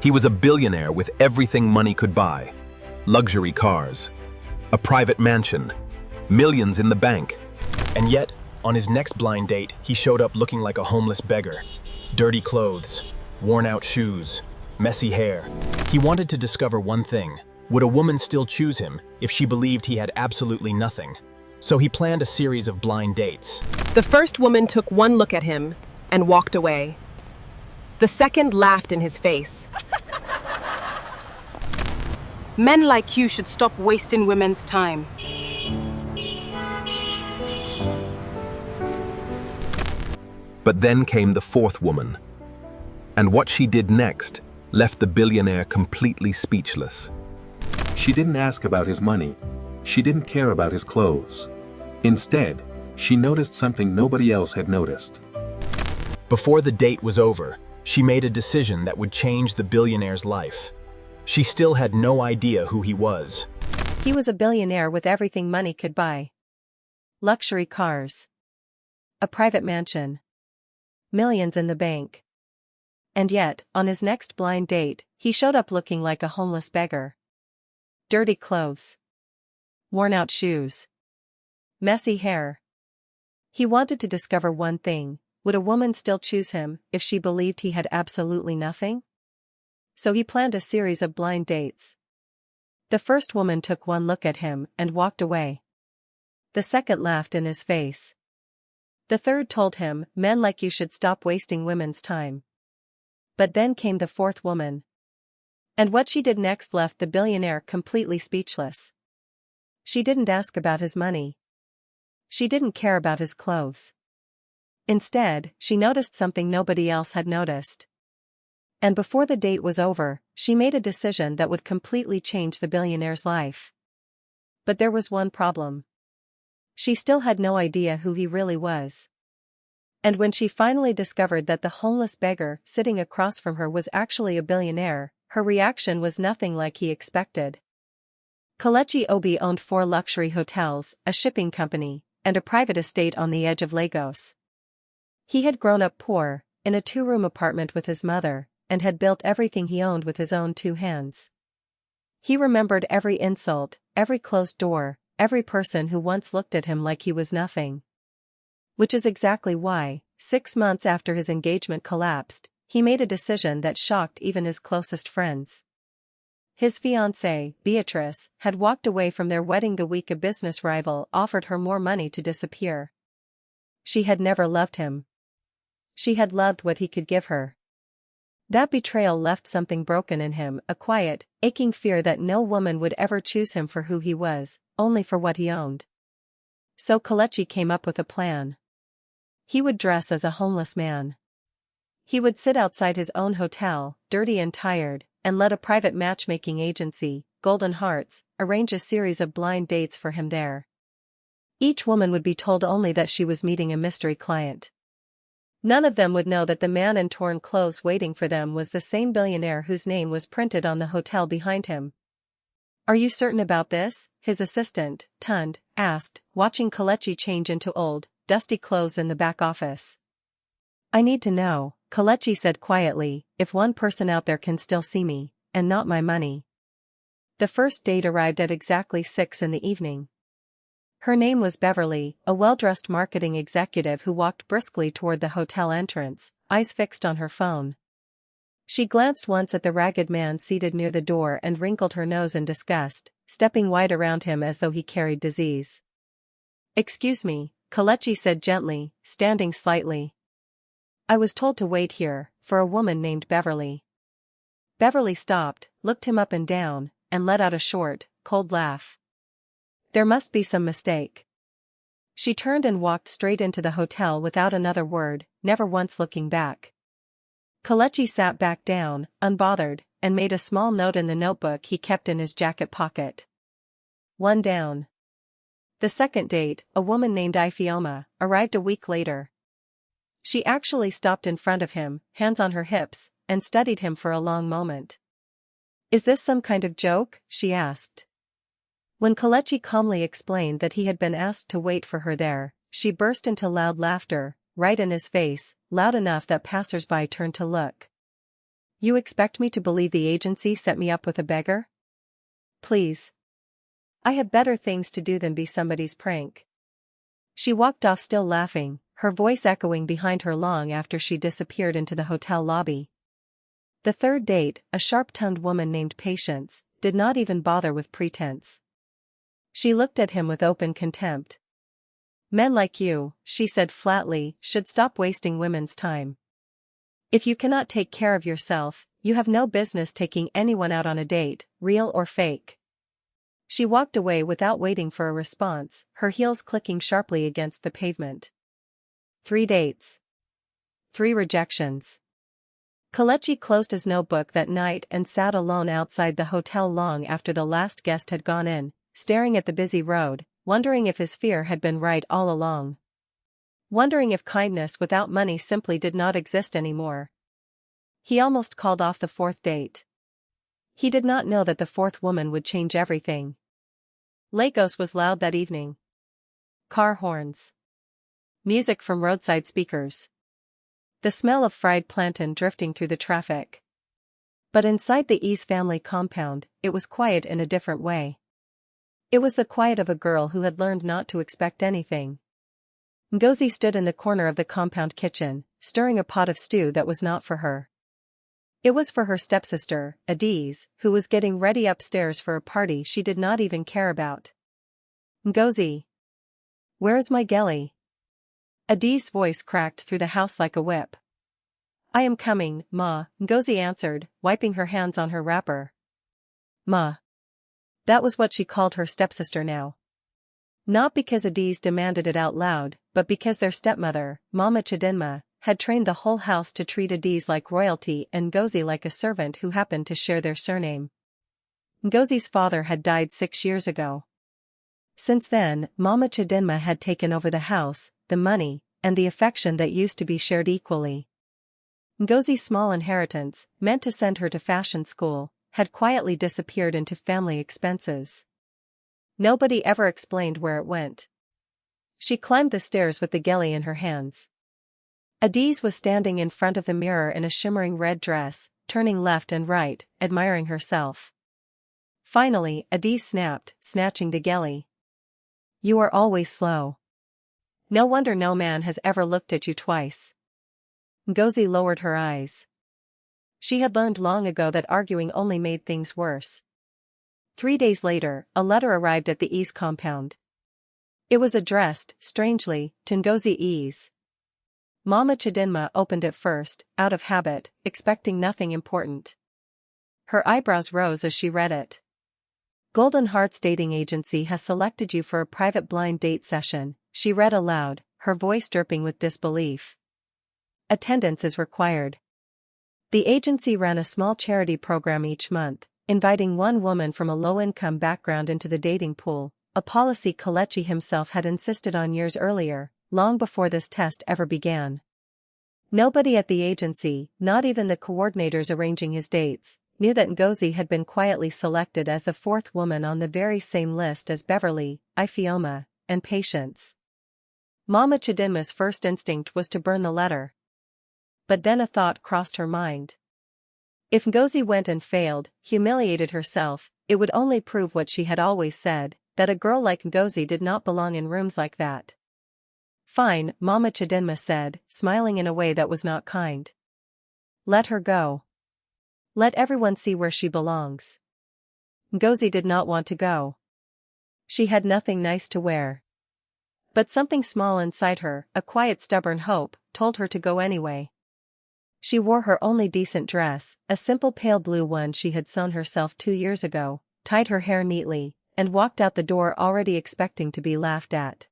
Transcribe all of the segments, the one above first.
He was a billionaire with everything money could buy. Luxury cars, a private mansion, millions in the bank. And yet, on his next blind date, he showed up looking like a homeless beggar. Dirty clothes, worn-out shoes, messy hair. He wanted to discover one thing. Would a woman still choose him if she believed he had absolutely nothing? So he planned a series of blind dates. The first woman took one look at him and walked away. The second laughed in his face. Men like you should stop wasting women's time. But then came the fourth woman. And what she did next left the billionaire completely speechless. She didn't ask about his money. She didn't care about his clothes. Instead, she noticed something nobody else had noticed. Before the date was over, she made a decision that would change the billionaire's life. She still had no idea who he was. He was a billionaire with everything money could buy. Luxury cars. A private mansion. Millions in the bank. And yet, on his next blind date, he showed up looking like a homeless beggar. Dirty clothes. Worn-out shoes. Messy hair. He wanted to discover one thing. Would a woman still choose him if she believed he had absolutely nothing? So he planned a series of blind dates. The first woman took one look at him and walked away. The second laughed in his face. The third told him, "Men like you should stop wasting women's time." But then came the fourth woman. And what she did next left the billionaire completely speechless. She didn't ask about his money. She didn't care about his clothes. Instead, she noticed something nobody else had noticed. And before the date was over, she made a decision that would completely change the billionaire's life. But there was one problem. She still had no idea who he really was. And when she finally discovered that the homeless beggar sitting across from her was actually a billionaire, her reaction was nothing like he expected. Kelechi Obi owned 4 luxury hotels, a shipping company, and a private estate on the edge of Lagos. He had grown up poor, in a 2-room apartment with his mother, and had built everything he owned with his own 2 hands. He remembered every insult, every closed door, every person who once looked at him like he was nothing. Which is exactly why, 6 months after his engagement collapsed, he made a decision that shocked even his closest friends. His fiancée, Beatrice, had walked away from their wedding the week a business rival offered her more money to disappear. She had never loved him. She had loved what he could give her. That betrayal left something broken in him, a quiet, aching fear that no woman would ever choose him for who he was, only for what he owned. So Kelechi came up with a plan. He would dress as a homeless man. He would sit outside his own hotel, dirty and tired, and let a private matchmaking agency, Golden Hearts, arrange a series of blind dates for him there. Each woman would be told only that she was meeting a mystery client. None of them would know that the man in torn clothes waiting for them was the same billionaire whose name was printed on the hotel behind him. "Are you certain about this?" his assistant, Tund, asked, watching Kelechi change into old, dusty clothes in the back office. "I need to know," Kelechi said quietly, "if one person out there can still see me, and not my money." The first date arrived at exactly 6 in the evening. Her name was Beverly, a well-dressed marketing executive who walked briskly toward the hotel entrance, eyes fixed on her phone. She glanced once at the ragged man seated near the door and wrinkled her nose in disgust, stepping wide around him as though he carried disease. "Excuse me," Kelechi said gently, standing slightly. "I was told to wait here, for a woman named Beverly." Beverly stopped, looked him up and down, and let out a short, cold laugh. There must be some mistake. She turned and walked straight into the hotel without another word, never once looking back. Kelechi sat back down, unbothered, and made a small note in the notebook he kept in his jacket pocket. 1 down. The second date, a woman named Ifeoma, arrived a week later. She actually stopped in front of him, hands on her hips, and studied him for a long moment. "Is this some kind of joke?" she asked. When Kelechi calmly explained that he had been asked to wait for her there, she burst into loud laughter, right in his face, loud enough that passers-by turned to look. You expect me to believe the agency set me up with a beggar? Please. I have better things to do than be somebody's prank. She walked off still laughing, her voice echoing behind her long after she disappeared into the hotel lobby. The third date, a sharp-tongued woman named Patience, did not even bother with pretense. She looked at him with open contempt. Men like you, she said flatly, should stop wasting women's time. If you cannot take care of yourself, you have no business taking anyone out on a date, real or fake. She walked away without waiting for a response, her heels clicking sharply against the pavement. 3 dates. 3 rejections. Kelechi closed his notebook that night and sat alone outside the hotel long after the last guest had gone in, staring at the busy road, wondering if his fear had been right all along. Wondering if kindness without money simply did not exist anymore. He almost called off the 4th date. He did not know that the 4th woman would change everything. Lagos was loud that evening. Car horns. Music from roadside speakers. The smell of fried plantain drifting through the traffic. But inside the Ease family compound, it was quiet in a different way. It was the quiet of a girl who had learned not to expect anything. Ngozi stood in the corner of the compound kitchen, stirring a pot of stew that was not for her. It was for her stepsister, Adiz, who was getting ready upstairs for a party she did not even care about. Ngozi. Where is my gelly? Adiz's voice cracked through the house like a whip. I am coming, Ma, Ngozi answered, wiping her hands on her wrapper. Ma. That was what she called her stepsister now. Not because Adiz demanded it out loud, but because their stepmother, Mama Chidinma, had trained the whole house to treat Adiz like royalty and Ngozi like a servant who happened to share their surname. Ngozi's father had died 6 years ago. Since then, Mama Chidinma had taken over the house, the money, and the affection that used to be shared equally. Ngozi's small inheritance, meant to send her to fashion school, had quietly disappeared into family expenses. Nobody ever explained where it went. She climbed the stairs with the gelly in her hands. Adiz was standing in front of the mirror in a shimmering red dress, turning left and right, admiring herself. Finally, Adiz snapped, snatching the gelly. You are always slow. No wonder no man has ever looked at you twice. Ngozi lowered her eyes. She had learned long ago that arguing only made things worse. 3 days later, a letter arrived at the Ease compound. It was addressed, strangely, to Ngozi Ease. Mama Chidinma opened it first, out of habit, expecting nothing important. Her eyebrows rose as she read it. Golden Hearts Dating Agency has selected you for a private blind date session, she read aloud, her voice dripping with disbelief. Attendance is required. The agency ran a small charity program each month, inviting one woman from a low-income background into the dating pool, a policy Kelechi himself had insisted on years earlier, long before this test ever began. Nobody at the agency, not even the coordinators arranging his dates, knew that Ngozi had been quietly selected as the 4th woman on the very same list as Beverly, Ifeoma, and Patience. Mama Chidinma's first instinct was to burn the letter. But then a thought crossed her mind. If Ngozi went and failed, humiliated herself, it would only prove what she had always said, that a girl like Ngozi did not belong in rooms like that. Fine, Mama Chidinma said, smiling in a way that was not kind. Let her go. Let everyone see where she belongs. Ngozi did not want to go. She had nothing nice to wear. But something small inside her, a quiet stubborn hope, told her to go anyway. She wore her only decent dress, a simple pale blue one she had sewn herself 2 years ago, tied her hair neatly, and walked out the door already expecting to be laughed at.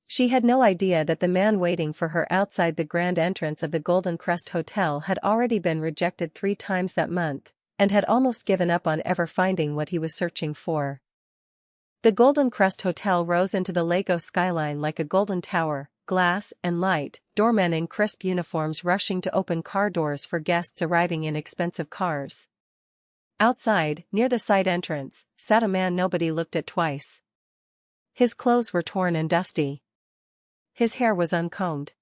She had no idea that the man waiting for her outside the grand entrance of the Golden Crest Hotel had already been rejected 3 times that month, and had almost given up on ever finding what he was searching for. The Golden Crest Hotel rose into the Lagos skyline like a golden tower, glass and light, doormen in crisp uniforms rushing to open car doors for guests arriving in expensive cars. Outside, near the side entrance, sat a man nobody looked at twice. His clothes were torn and dusty. His hair was uncombed.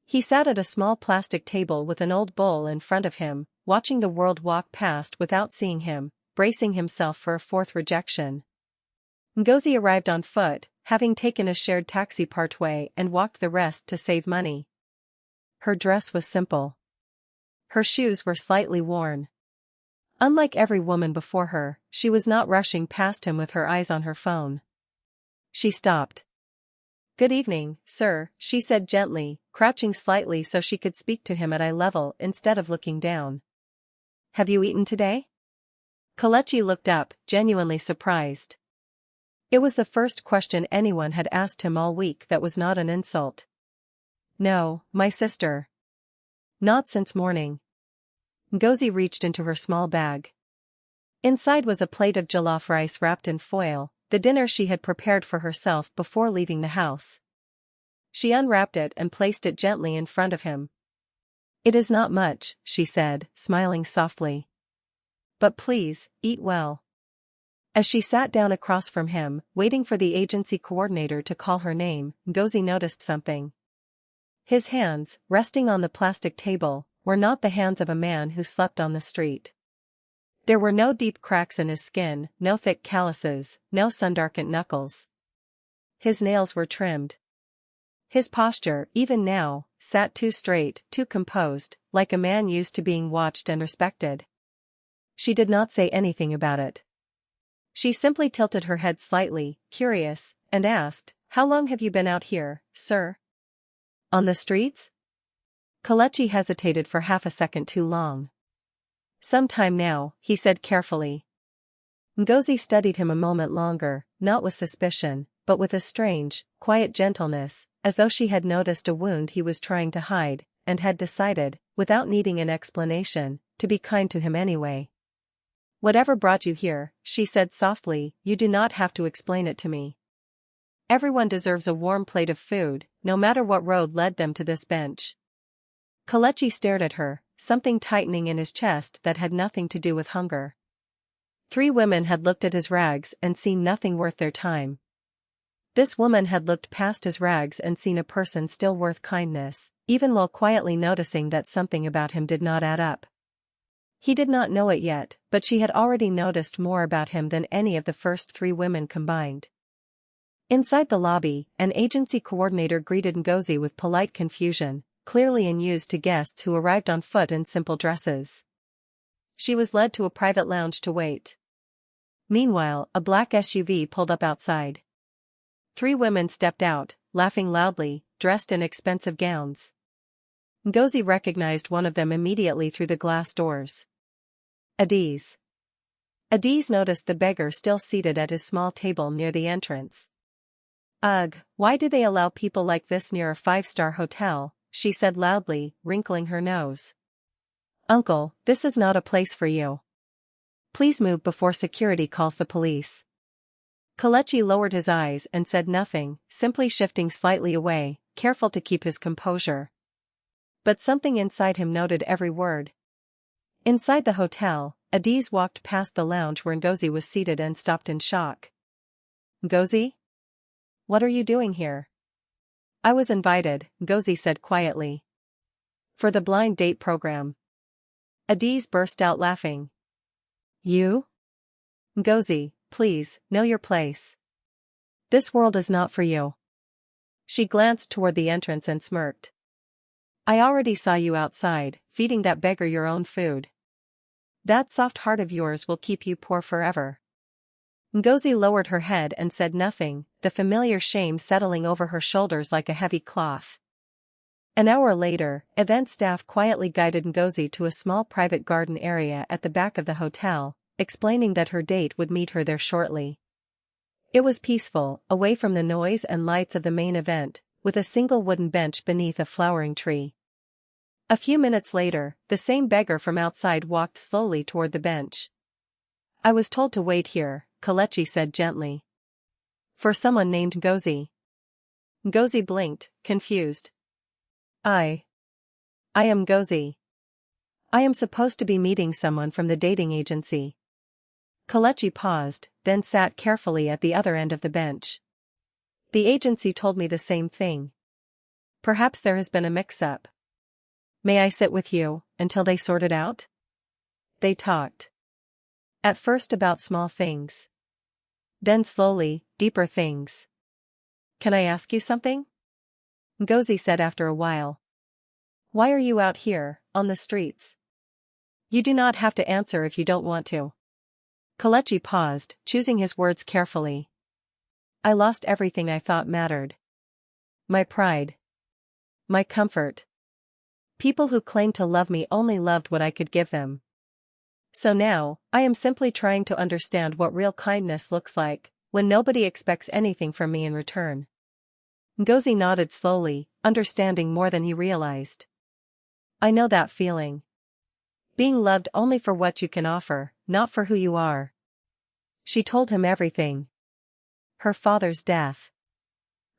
He sat at a small plastic table with an old bowl in front of him, watching the world walk past without seeing him, bracing himself for a fourth rejection. Ngozi arrived on foot, having taken a shared taxi partway and walked the rest to save money. Her dress was simple. Her shoes were slightly worn. Unlike every woman before her, she was not rushing past him with her eyes on her phone. She stopped. "Good evening, sir," she said gently, crouching slightly so she could speak to him at eye level instead of looking down. "Have you eaten today?" Kelechi looked up, genuinely surprised. It was the first question anyone had asked him all week that was not an insult. "No, my sister. Not since morning." Ngozi reached into her small bag. Inside was a plate of jollof rice wrapped in foil, the dinner she had prepared for herself before leaving the house. She unwrapped it and placed it gently in front of him. "It is not much," she said, smiling softly. "But please, eat well." As she sat down across from him, waiting for the agency coordinator to call her name, Ngozi noticed something. His hands, resting on the plastic table, were not the hands of a man who slept on the street. There were no deep cracks in his skin, no thick calluses, no sun-darkened knuckles. His nails were trimmed. His posture, even now, sat too straight, too composed, like a man used to being watched and respected. She did not say anything about it. She simply tilted her head slightly, curious, and asked, "How long have you been out here, sir?" "On the streets?" Kelechi hesitated for half a second too long. "Some time now," he said carefully. Ngozi studied him a moment longer, not with suspicion, but with a strange, quiet gentleness, as though she had noticed a wound he was trying to hide, and had decided, without needing an explanation, to be kind to him anyway. "Whatever brought you here," she said softly, "you do not have to explain it to me. Everyone deserves a warm plate of food, no matter what road led them to this bench." Kelechi stared at her, something tightening in his chest that had nothing to do with hunger. 3 women had looked at his rags and seen nothing worth their time. This woman had looked past his rags and seen a person still worth kindness, even while quietly noticing that something about him did not add up. He did not know it yet, but she had already noticed more about him than any of the first 3 women combined. Inside the lobby, an agency coordinator greeted Ngozi with polite confusion, clearly unused to guests who arrived on foot in simple dresses. She was led to a private lounge to wait. Meanwhile, a black SUV pulled up outside. 3 women stepped out, laughing loudly, dressed in expensive gowns. Ngozi recognized one of them immediately through the glass doors. Adiz. Adiz noticed the beggar still seated at his small table near the entrance. "Ugh, why do they allow people like this near a 5-star hotel?" she said loudly, wrinkling her nose. "Uncle, this is not a place for you. Please move before security calls the police." Kelechi lowered his eyes and said nothing, simply shifting slightly away, careful to keep his composure. But something inside him noted every word. Inside the hotel, Adiz walked past the lounge where Ngozi was seated and stopped in shock. "Ngozi? What are you doing here?" "I was invited," Ngozi said quietly. "For the blind date program." Adiz burst out laughing. "You? Ngozi, please, know your place. This world is not for you." She glanced toward the entrance and smirked. "I already saw you outside, feeding that beggar your own food. That soft heart of yours will keep you poor forever." Ngozi lowered her head and said nothing, the familiar shame settling over her shoulders like a heavy cloth. An hour later, event staff quietly guided Ngozi to a small private garden area at the back of the hotel, explaining that her date would meet her there shortly. It was peaceful, away from the noise and lights of the main event, with a single wooden bench beneath a flowering tree. A few minutes later, the same beggar from outside walked slowly toward the bench. "I was told to wait here," Kelechi said gently. "For someone named Ngozi." Ngozi blinked, confused. I am Ngozi. I am supposed to be meeting someone from the dating agency." Kelechi paused, then sat carefully at the other end of the bench. "The agency told me the same thing. Perhaps there has been a mix-up. May I sit with you, until they sort it out?" They talked. At first about small things. Then slowly, deeper things. Can I ask you something? Ngozi said after a while. Why are you out here, on the streets? You do not have to answer if you don't want to. Kelechi paused, choosing his words carefully. I lost everything I thought mattered. My pride. My comfort. People who claimed to love me only loved what I could give them. So now, I am simply trying to understand what real kindness looks like, when nobody expects anything from me in return. Ngozi nodded slowly, understanding more than he realized. I know that feeling. Being loved only for what you can offer, not for who you are. She told him everything. Her father's death.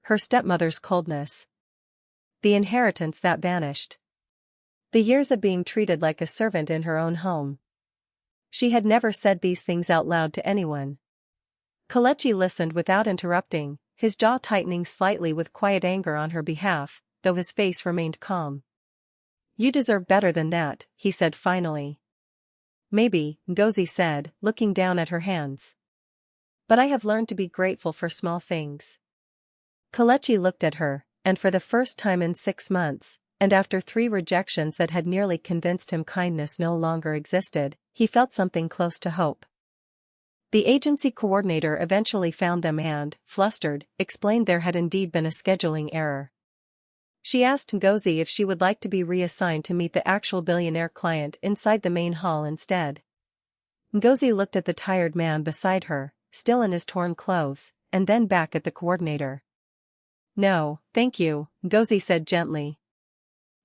Her stepmother's coldness. The inheritance that vanished. The years of being treated like a servant in her own home. She had never said these things out loud to anyone. Kelechi listened without interrupting, his jaw tightening slightly with quiet anger on her behalf, though his face remained calm. You deserve better than that, he said finally. Maybe, Ngozi said, looking down at her hands. But I have learned to be grateful for small things. Kelechi looked at her, and for the first time in 6 months, and after 3 rejections that had nearly convinced him kindness no longer existed, he felt something close to hope. The agency coordinator eventually found them and, flustered, explained there had indeed been a scheduling error. She asked Ngozi if she would like to be reassigned to meet the actual billionaire client inside the main hall instead. Ngozi looked at the tired man beside her, still in his torn clothes, and then back at the coordinator. No, thank you, Ngozi said gently.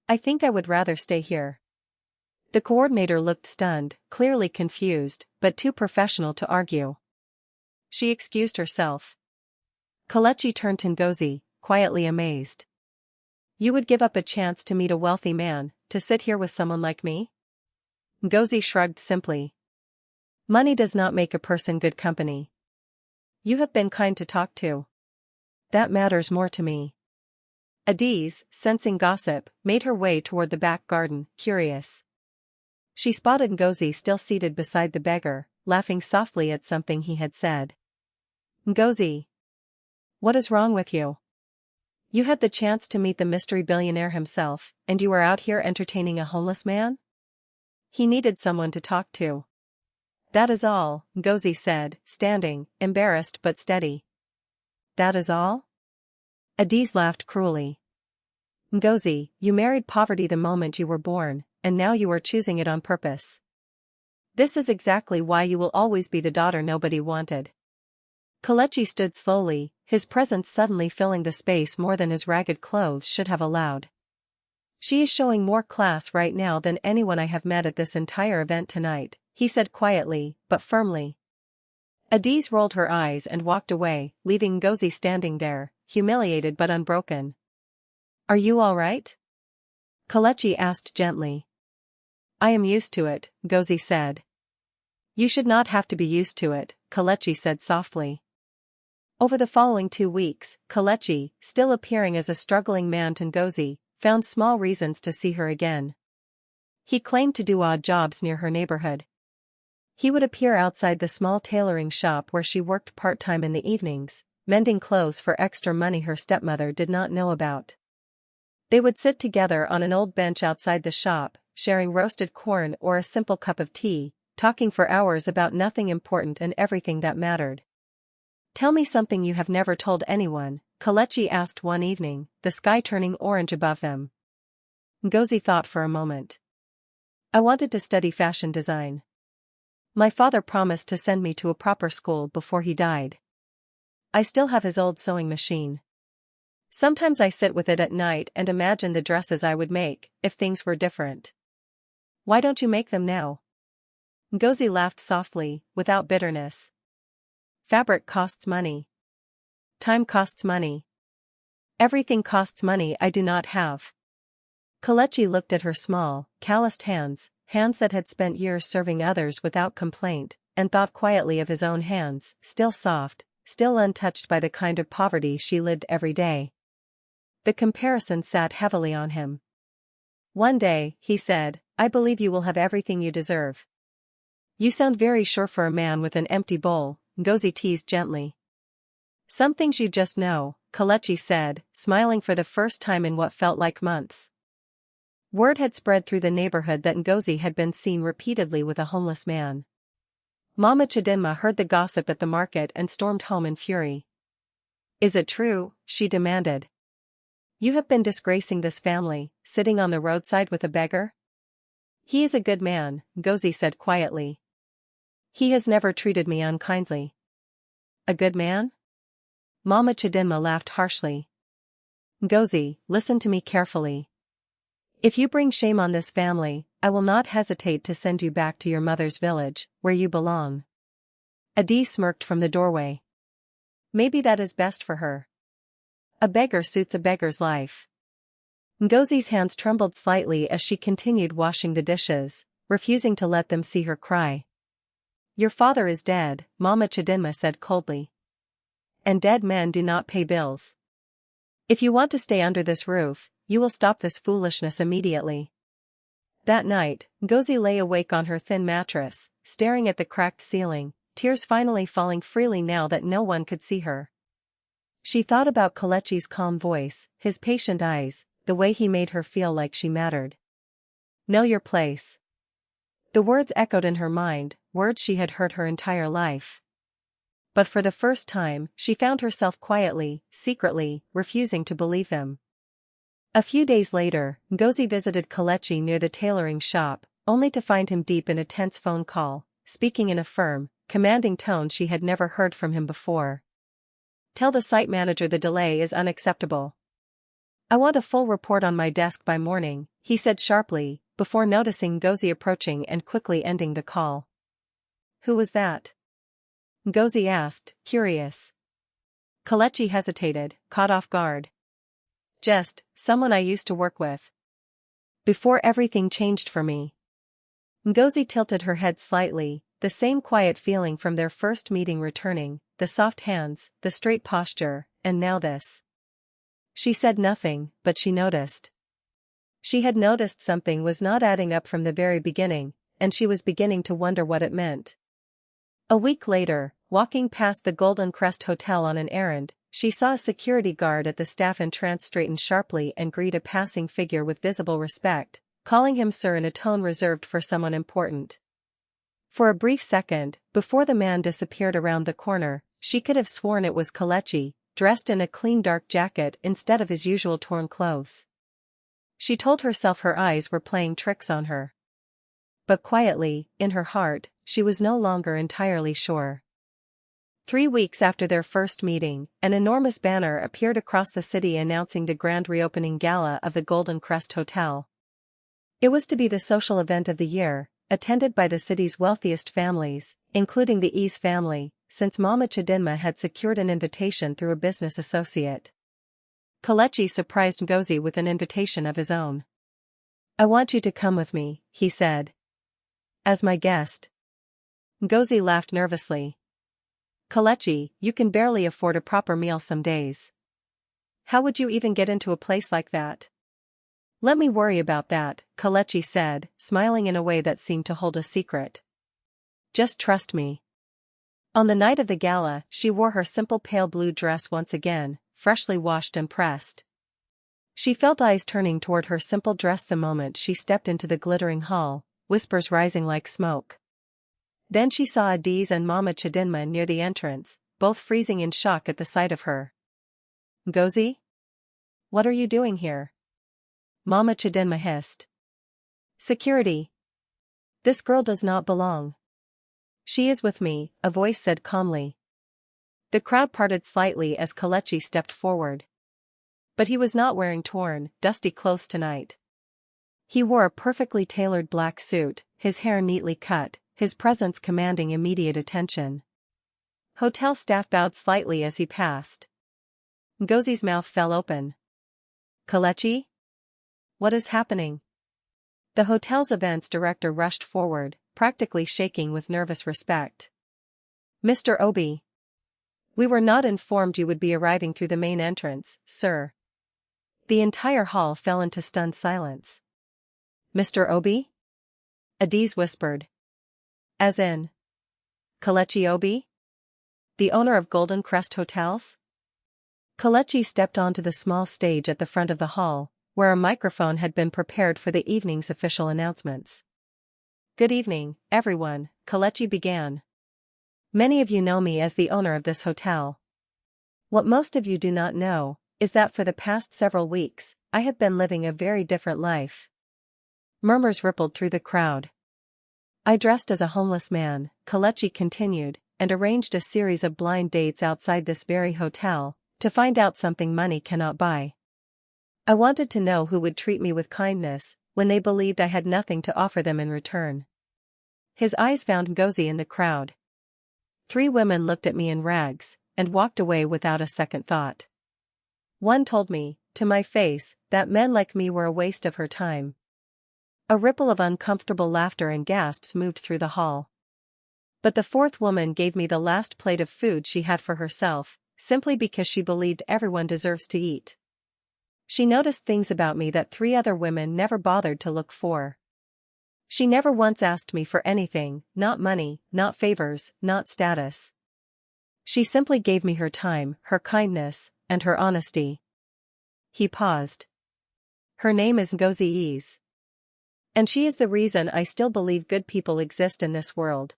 I think I would rather stay here. The coordinator looked stunned, clearly confused, but too professional to argue. She excused herself. Kelechi turned to Ngozi, quietly amazed. You would give up a chance to meet a wealthy man, to sit here with someone like me? Ngozi shrugged simply. Money does not make a person good company. You have been kind to talk to. That matters more to me. Adiz, sensing gossip, made her way toward the back garden, curious. She spotted Ngozi still seated beside the beggar, laughing softly at something he had said. Ngozi. What is wrong with you? You had the chance to meet the mystery billionaire himself, and you are out here entertaining a homeless man? He needed someone to talk to. That is all, Ngozi said, standing, embarrassed but steady. That is all? Adiz laughed cruelly. Ngozi, you married poverty the moment you were born, and now you are choosing it on purpose. This is exactly why you will always be the daughter nobody wanted. Kelechi stood slowly, his presence suddenly filling the space more than his ragged clothes should have allowed. She is showing more class right now than anyone I have met at this entire event tonight, he said quietly, but firmly. Adiz rolled her eyes and walked away, leaving Ngozi standing there, humiliated but unbroken. Are you all right? Kelechi asked gently. I am used to it, Ngozi said. You should not have to be used to it, Kelechi said softly. Over the following 2 weeks, Kelechi, still appearing as a struggling man to Ngozi, found small reasons to see her again. He claimed to do odd jobs near her neighborhood. He would appear outside the small tailoring shop where she worked part-time in the evenings, mending clothes for extra money her stepmother did not know about. They would sit together on an old bench outside the shop, sharing roasted corn or a simple cup of tea, talking for hours about nothing important and everything that mattered. Tell me something you have never told anyone, Kelechi asked one evening, the sky turning orange above them. Ngozi thought for a moment. I wanted to study fashion design. My father promised to send me to a proper school before he died. I still have his old sewing machine. Sometimes I sit with it at night and imagine the dresses I would make, if things were different. Why don't you make them now? Ngozi laughed softly, without bitterness. Fabric costs money. Time costs money. Everything costs money I do not have. Kelechi looked at her small, calloused hands that had spent years serving others without complaint, and thought quietly of his own hands, still soft, still untouched by the kind of poverty she lived every day. The comparison sat heavily on him. One day, he said, I believe you will have everything you deserve. You sound very sure for a man with an empty bowl, Ngozi teased gently. Some things you just know, Kelechi said, smiling for the first time in what felt like months. Word had spread through the neighborhood that Ngozi had been seen repeatedly with a homeless man. Mama Chidinma heard the gossip at the market and stormed home in fury. Is it true? She demanded. You have been disgracing this family, sitting on the roadside with a beggar? He is a good man, Ngozi said quietly. He has never treated me unkindly. A good man? Mama Chidinma laughed harshly. Ngozi, listen to me carefully. If you bring shame on this family, I will not hesitate to send you back to your mother's village, where you belong. Adi smirked from the doorway. Maybe that is best for her. A beggar suits a beggar's life. Ngozi's hands trembled slightly as she continued washing the dishes, refusing to let them see her cry. Your father is dead, Mama Chidinma said coldly. And dead men do not pay bills. If you want to stay under this roof, you will stop this foolishness immediately. That night, Ngozi lay awake on her thin mattress, staring at the cracked ceiling, tears finally falling freely now that no one could see her. She thought about Kelechi's calm voice, his patient eyes, the way he made her feel like she mattered. Know your place. The words echoed in her mind, words she had heard her entire life. But for the first time, she found herself quietly, secretly, refusing to believe them. A few days later, Ngozi visited Kelechi near the tailoring shop, only to find him deep in a tense phone call, speaking in a firm, commanding tone she had never heard from him before. Tell the site manager the delay is unacceptable. I want a full report on my desk by morning, he said sharply, before noticing Ngozi approaching and quickly ending the call. Who was that? Ngozi asked, curious. Kelechi hesitated, caught off guard. Just, someone I used to work with. Before everything changed for me. Ngozi tilted her head slightly, the same quiet feeling from their first meeting returning, the soft hands, the straight posture, and now this. She said nothing, but she noticed. She had noticed something was not adding up from the very beginning, and she was beginning to wonder what it meant. A week later, walking past the Golden Crest Hotel on an errand, she saw a security guard at the staff entrance straighten sharply and greet a passing figure with visible respect, calling him sir in a tone reserved for someone important. For a brief second, before the man disappeared around the corner, she could have sworn it was Kelechi, dressed in a clean dark jacket instead of his usual torn clothes. She told herself her eyes were playing tricks on her. But quietly, in her heart, she was no longer entirely sure. 3 weeks after their first meeting, an enormous banner appeared across the city announcing the grand reopening gala of the Golden Crest Hotel. It was to be the social event of the year, attended by the city's wealthiest families, including the Ease family, since Mama Chidinma had secured an invitation through a business associate. Kelechi surprised Ngozi with an invitation of his own. I want you to come with me, he said. As my guest. Ngozi laughed nervously. Kelechi, you can barely afford a proper meal some days. How would you even get into a place like that? Let me worry about that, Kelechi said, smiling in a way that seemed to hold a secret. Just trust me. On the night of the gala, she wore her simple pale blue dress once again, freshly washed and pressed. She felt eyes turning toward her simple dress the moment she stepped into the glittering hall, whispers rising like smoke. Then she saw Adiz and Mama Chidinma near the entrance, both freezing in shock at the sight of her. Ngozi? What are you doing here? Mama Chidinma hissed. Security. This girl does not belong. She is with me, a voice said calmly. The crowd parted slightly as Kelechi stepped forward. But he was not wearing torn, dusty clothes tonight. He wore a perfectly tailored black suit, his hair neatly cut, his presence commanding immediate attention. Hotel staff bowed slightly as he passed. Ngozi's mouth fell open. Kelechi? What is happening? The hotel's events director rushed forward, practically shaking with nervous respect. Mr. Obi. We were not informed you would be arriving through the main entrance, sir. The entire hall fell into stunned silence. Mr. Obi? Adiz whispered. As in Kelechi Obi? The owner of Golden Crest Hotels? Kelechi stepped onto the small stage at the front of the hall, where a microphone had been prepared for the evening's official announcements. Good evening, everyone, Kelechi began. Many of you know me as the owner of this hotel. What most of you do not know is that for the past several weeks, I have been living a very different life. Murmurs rippled through the crowd. I dressed as a homeless man, Kelechi continued, and arranged a series of blind dates outside this very hotel, to find out something money cannot buy. I wanted to know who would treat me with kindness, when they believed I had nothing to offer them in return. His eyes found Ngozi in the crowd. 3 women looked at me in rags, and walked away without a second thought. One told me, to my face, that men like me were a waste of her time. A ripple of uncomfortable laughter and gasps moved through the hall. But the 4th woman gave me the last plate of food she had for herself, simply because she believed everyone deserves to eat. She noticed things about me that 3 other women never bothered to look for. She never once asked me for anything, not money, not favors, not status. She simply gave me her time, her kindness, and her honesty. He paused. Her name is Ngozi Ease. And she is the reason I still believe good people exist in this world.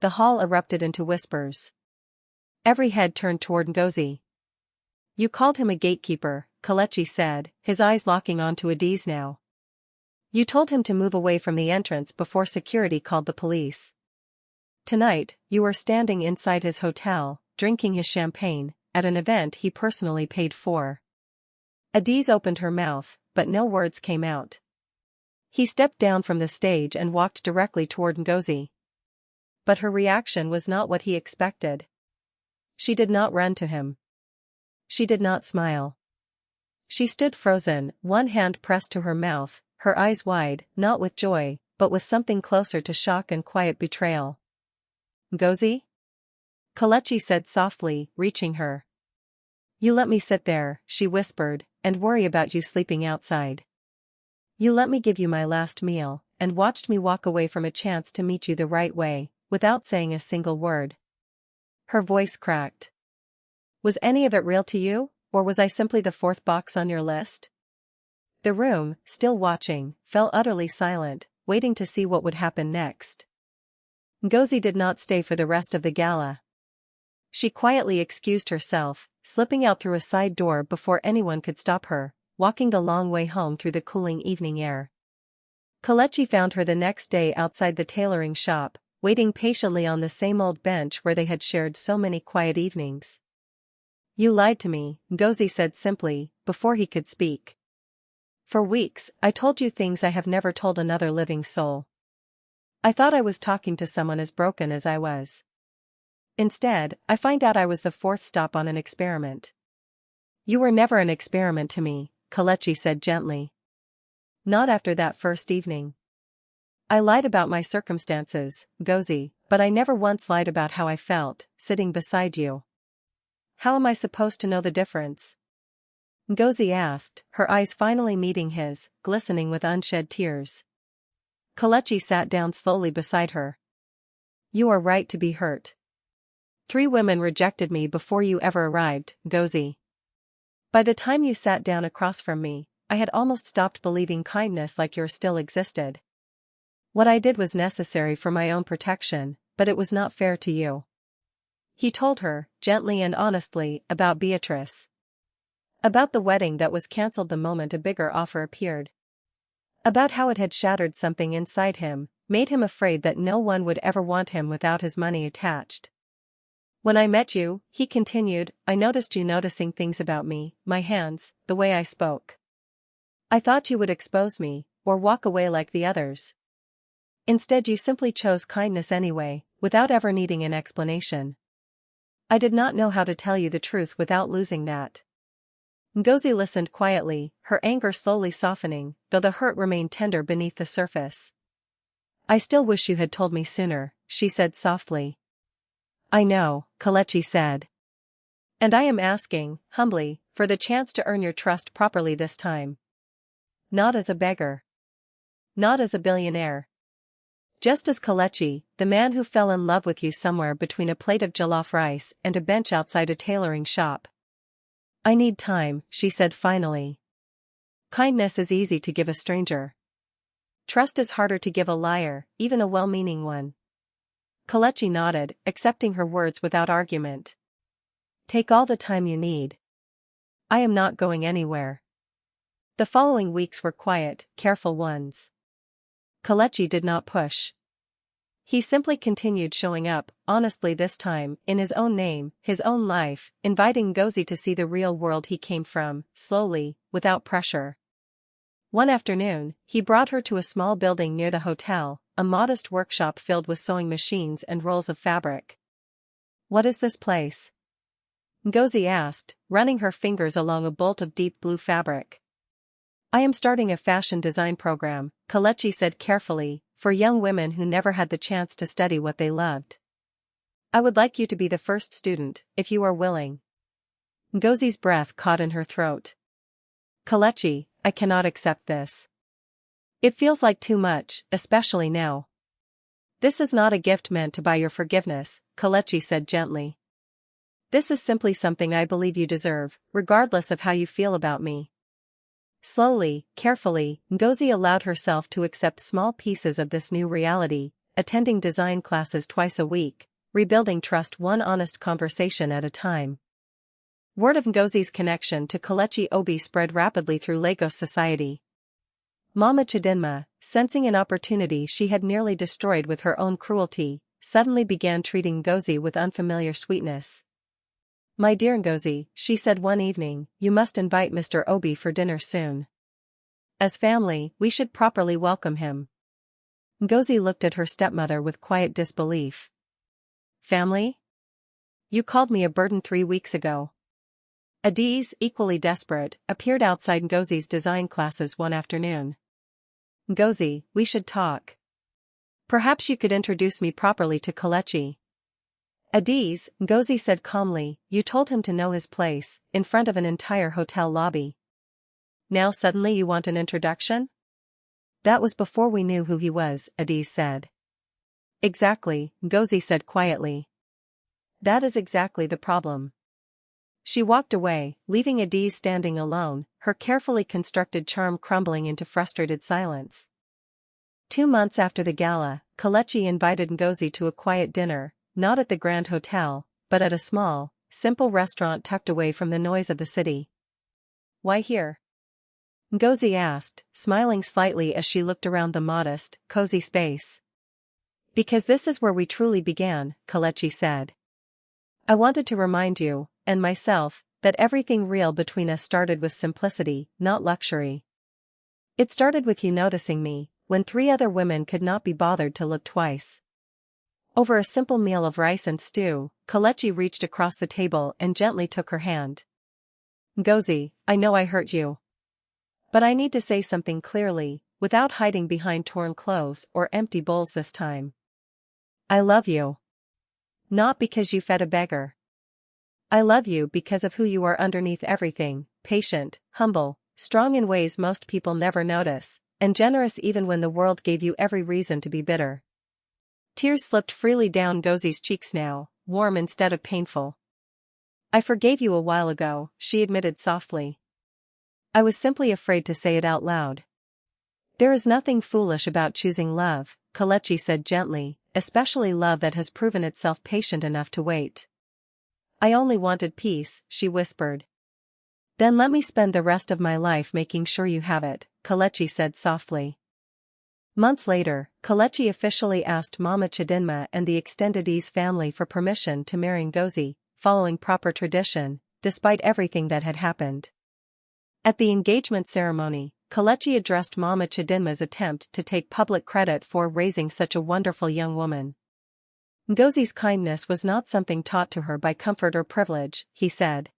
The hall erupted into whispers. Every head turned toward Ngozi. You called him a gatekeeper, Kelechi said, his eyes locking onto Adiz now. You told him to move away from the entrance before security called the police. Tonight, you were standing inside his hotel, drinking his champagne, at an event he personally paid for. Adiz opened her mouth, but no words came out. He stepped down from the stage and walked directly toward Ngozi. But her reaction was not what he expected. She did not run to him. She did not smile. She stood frozen, one hand pressed to her mouth, her eyes wide, not with joy, but with something closer to shock and quiet betrayal. Ngozi? Kelechi said softly, reaching her. You let me sit there, she whispered, and worry about you sleeping outside. You let me give you my last meal, and watched me walk away from a chance to meet you the right way, without saying a single word. Her voice cracked. Was any of it real to you, or was I simply the 4th box on your list? The room, still watching, fell utterly silent, waiting to see what would happen next. Ngozi did not stay for the rest of the gala. She quietly excused herself, slipping out through a side door before anyone could stop her, walking the long way home through the cooling evening air. Kelechi found her the next day outside the tailoring shop, waiting patiently on the same old bench where they had shared so many quiet evenings. You lied to me, Ngozi said simply, before he could speak. For weeks, I told you things I have never told another living soul. I thought I was talking to someone as broken as I was. Instead, I find out I was the 4th stop on an experiment. You were never an experiment to me, Kelechi said gently. Not after that first evening. I lied about my circumstances, Ngozi, but I never once lied about how I felt, sitting beside you. How am I supposed to know the difference? Ngozi asked, her eyes finally meeting his, glistening with unshed tears. Kelechi sat down slowly beside her. You are right to be hurt. 3 women rejected me before you ever arrived, Ngozi. By the time you sat down across from me, I had almost stopped believing kindness like yours still existed. What I did was necessary for my own protection, but it was not fair to you. He told her, gently and honestly, about Beatrice. About the wedding that was cancelled the moment a bigger offer appeared. About how it had shattered something inside him, made him afraid that no one would ever want him without his money attached. When I met you, he continued, I noticed you noticing things about me, my hands, the way I spoke. I thought you would expose me, or walk away like the others. Instead you simply chose kindness anyway, without ever needing an explanation. I did not know how to tell you the truth without losing that. Ngozi listened quietly, her anger slowly softening, though the hurt remained tender beneath the surface. I still wish you had told me sooner, she said softly. I know, Kelechi said. And I am asking, humbly, for the chance to earn your trust properly this time. Not as a beggar. Not as a billionaire. Just as Kelechi, the man who fell in love with you somewhere between a plate of jollof rice and a bench outside a tailoring shop. I need time, she said finally. Kindness is easy to give a stranger. Trust is harder to give a liar, even a well-meaning one. Kelechi nodded, accepting her words without argument. Take all the time you need. I am not going anywhere. The following weeks were quiet, careful ones. Kelechi did not push. He simply continued showing up, honestly this time, in his own name, his own life, inviting Ngozi to see the real world he came from, slowly, without pressure. One afternoon, he brought her to a small building near the hotel, a modest workshop filled with sewing machines and rolls of fabric. What is this place? Ngozi asked, running her fingers along a bolt of deep blue fabric. I am starting a fashion design program, Kelechi said carefully, for young women who never had the chance to study what they loved. I would like you to be the first student, if you are willing. Ngozi's breath caught in her throat. Kelechi, I cannot accept this. It feels like too much, especially now. This is not a gift meant to buy your forgiveness, Kelechi said gently. This is simply something I believe you deserve, regardless of how you feel about me. Slowly, carefully, Ngozi allowed herself to accept small pieces of this new reality, attending design classes twice a week, rebuilding trust one honest conversation at a time. Word of Ngozi's connection to Kelechi Obi spread rapidly through Lagos society. Mama Chidinma, sensing an opportunity she had nearly destroyed with her own cruelty, suddenly began treating Ngozi with unfamiliar sweetness. My dear Ngozi, she said one evening, you must invite Mr. Obi for dinner soon. As family, we should properly welcome him. Ngozi looked at her stepmother with quiet disbelief. Family? You called me a burden 3 weeks ago. Adiz, equally desperate, appeared outside Ngozi's design classes one afternoon. Ngozi, we should talk. Perhaps you could introduce me properly to Kelechi. Adiz, Ngozi said calmly, you told him to know his place, in front of an entire hotel lobby. Now suddenly you want an introduction? That was before we knew who he was, Adiz said. Exactly, Ngozi said quietly. That is exactly the problem. She walked away, leaving Adiz standing alone, her carefully constructed charm crumbling into frustrated silence. 2 months after the gala, Kelechi invited Ngozi to a quiet dinner, not at the Grand Hotel, but at a small, simple restaurant tucked away from the noise of the city. Why here? Ngozi asked, smiling slightly as she looked around the modest, cozy space. Because this is where we truly began, Kelechi said. I wanted to remind you, and myself, that everything real between us started with simplicity, not luxury. It started with you noticing me, when 3 other women could not be bothered to look twice. Over a simple meal of rice and stew, Kelechi reached across the table and gently took her hand. Ngozi, I know I hurt you. But I need to say something clearly, without hiding behind torn clothes or empty bowls this time. I love you. Not because you fed a beggar. I love you because of who you are underneath everything, patient, humble, strong in ways most people never notice, and generous even when the world gave you every reason to be bitter. Tears slipped freely down Ngozi's cheeks now, warm instead of painful. I forgave you a while ago, she admitted softly. I was simply afraid to say it out loud. There is nothing foolish about choosing love, Kelechi said gently, especially love that has proven itself patient enough to wait. I only wanted peace, she whispered. Then let me spend the rest of my life making sure you have it, Kelechi said softly. Months later, Kelechi officially asked Mama Chidinma and the extended Ease family for permission to marry Ngozi, following proper tradition, despite everything that had happened. At the engagement ceremony, Kelechi addressed Mama Chidinma's attempt to take public credit for raising such a wonderful young woman. Ngozi's kindness was not something taught to her by comfort or privilege, he said.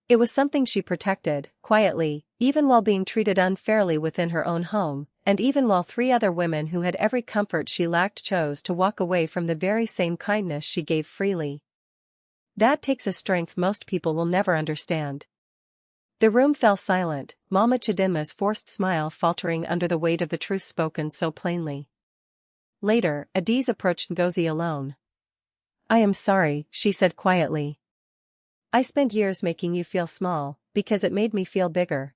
It was something she protected, quietly, even while being treated unfairly within her own home, and even while 3 other women who had every comfort she lacked chose to walk away from the very same kindness she gave freely. That takes a strength most people will never understand. The room fell silent, Mama Chidinma's forced smile faltering under the weight of the truth spoken so plainly. Later, Adiz approached Ngozi alone. I am sorry, she said quietly. I spent years making you feel small, because it made me feel bigger.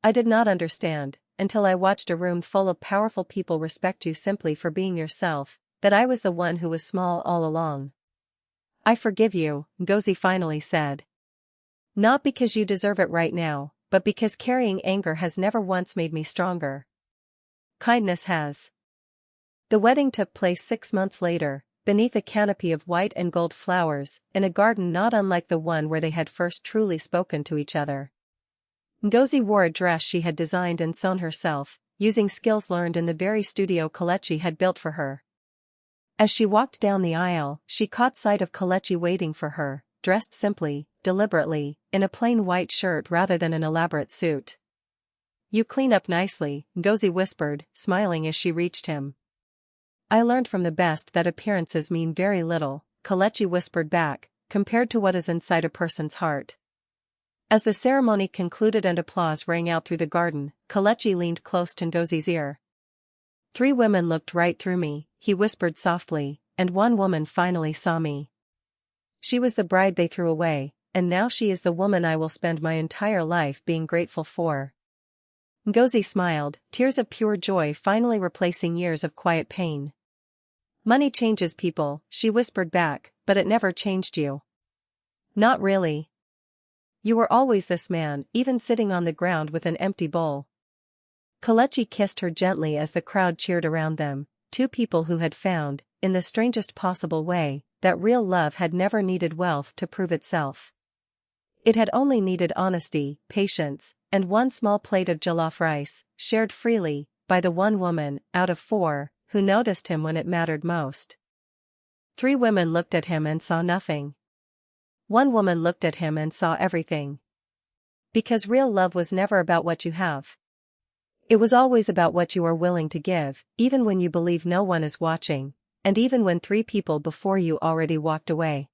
I did not understand, until I watched a room full of powerful people respect you simply for being yourself, that I was the one who was small all along. I forgive you, Ngozi finally said. Not because you deserve it right now, but because carrying anger has never once made me stronger. Kindness has. The wedding took place 6 months later, beneath a canopy of white and gold flowers, in a garden not unlike the one where they had first truly spoken to each other. Ngozi wore a dress she had designed and sewn herself, using skills learned in the very studio Kelechi had built for her. As she walked down the aisle, she caught sight of Kelechi waiting for her, dressed simply, deliberately, in a plain white shirt rather than an elaborate suit. You clean up nicely, Ngozi whispered, smiling as she reached him. I learned from the best that appearances mean very little, Kelechi whispered back, compared to what is inside a person's heart. As the ceremony concluded and applause rang out through the garden, Kelechi leaned close to Ngozi's ear. 3 women looked right through me, he whispered softly, and 1 woman finally saw me. She was the bride they threw away, and now she is the woman I will spend my entire life being grateful for. Ngozi smiled, tears of pure joy finally replacing years of quiet pain. Money changes people, she whispered back, but it never changed you. Not really. You were always this man, even sitting on the ground with an empty bowl. Kelechi kissed her gently as the crowd cheered around them, 2 people who had found, in the strangest possible way, that real love had never needed wealth to prove itself. It had only needed honesty, patience, and 1 small plate of jollof rice, shared freely, by the 1 woman, out of 4, who noticed him when it mattered most. 3 women looked at him and saw nothing. 1 woman looked at him and saw everything. Because real love was never about what you have. It was always about what you are willing to give, even when you believe no one is watching, and even when 3 people before you already walked away.